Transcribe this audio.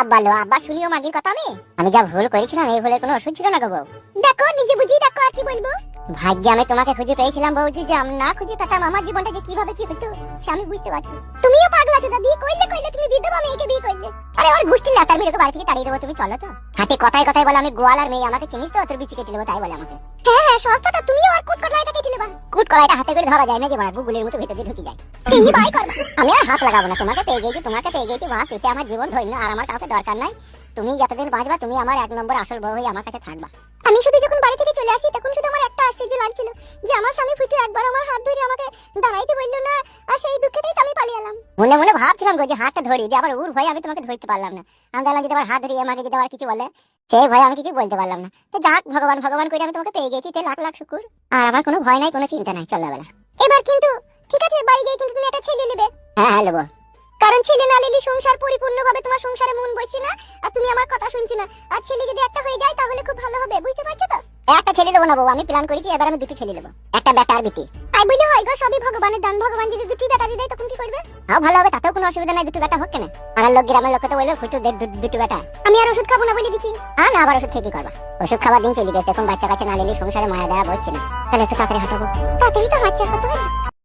আব্বা লো, আব্বা শুনিও মাগির কথা। আমি যা ভুল করেছিলাম এই ভুলের কোনো ওষুধ ছিল না গো বউ। দেখো নিজে বুঝি দেখো, আর কি বলবো। ভাগ্যে আমি তোমাকে খুঁজে পেয়েছিলাম বউজি, যে আমি না খুঁজে পেতাম আমার জীবনটা যে কিভাবে কি হতো সে আমি বুঝতে পারছি। তুমিও পাগল আছো, বিয়ে করলে তুমি বিধবা মেয়েকে বিয়ে করলে। আরে ওর গোষ্ঠী লাতার মেয়েকে বাড়ি থেকে তাড়িয়ে দেবো, তুমি চলো তো। হাতে কথায় কথায় বলে আমি গোয়ালার মেয়ে, আমাকে চিনিস তো, তোর বিচি কেটে দেবো তাই বলে আমাকে। হ্যাঁ সস্তাটা, তুমিও আর কুট কলাইটা কেটে নেবা। কুট কলাইটা হাতে করে ধরা যায় না, যে বড় গুগলের মতো ভেতরে ঢুকে যায়। তুমি বাই করবা, আমি আর হাত লাগাবো না। তোমাকে পেয়ে গেছি বাস, এতে আমার জীবন ধন্য, আর আমার কাউকে দরকার নাই। তুমি যতদিন বাঁচবা তুমি আমার এক নম্বর আসল বউ হয়ে আমার কাছে থাকবা। আমি শুধু যখন বাড়ি থেকে চলে আসি তখন শুধু আমার একটা আশ্চর্য লাগছিল যে আমার স্বামী ফুটে একবার আমার হাত ধরে আমাকে দাঁড়াইতে বললো না, আর সেই দুঃখেতেই তো আমি পালিয়ে এলাম। মনে মনে ভাবছিলাম গো যে হাতটা ধরি দিয়ে, আবার ওর ভয়ে আমি তোমাকে ধরতে পারলাম না। আমি দেখলাম যদি আবার হাত ধরিয়ে আমাকে যদি আবার কিছু বলে, সেই ভয়ে আমি কিছু বলতে পারলাম না। তো যাক, ভগবান ভগবান করে আমি তোমাকে পেয়ে গেছি, তে লাখ লাখ শুকুর। আর আমার কোনো ভয় নাই, কোনো চিন্তা নাই, চলো বেলা। এবার কিন্তু ঠিক আছে, বাড়ি গিয়ে কিন্তু তুমি একটা ছেলে নেবে। হ্যাঁ নেবো, কারণ ছেলে না নিলে সংসার পরিপূর্ণভাবে তোমার সংসারে মন বসছে না, আর তুমি আমার কথা শুনছো না। আর ছেলে যদি একটা হয়ে যায় তাহলে খুব ভালো হবে, বুঝতে পারছো তো। একটা ছেলে নেবো না বউ, আমি প্ল্যান করেছি এবার আমি দুটো ছেলে নেবো, একটা বেটা আর বেটি। তাই বলে হয় গো, সবই ভগবানের দান। ভগবান যদি দুটি বেটা দিয়ে দেয় তখন কি করবে? ভালো হবে, তাতেও কোনো অসুবিধা নাই, দুটো বেটা হোক কেন। আর লোক গ্রামের লোক তো বলবে ফুটু দুটো বেটা। আমি আর ওষুধ খাবো না বলে দিচ্ছি। হ্যাঁ না, আবার ওষুধ খেয়ে কি করবা? ওষুধ খাবার দিন চলে গেছে, এখন বাচ্চা কাচ্চা না নিলে সংসারে মায়া দেওয়া হচ্ছে না। তাহলে একটু তাড়াতাড়ি হাঁটাবো, তাড়াতাড়ি তো বাচ্চা কত হয়।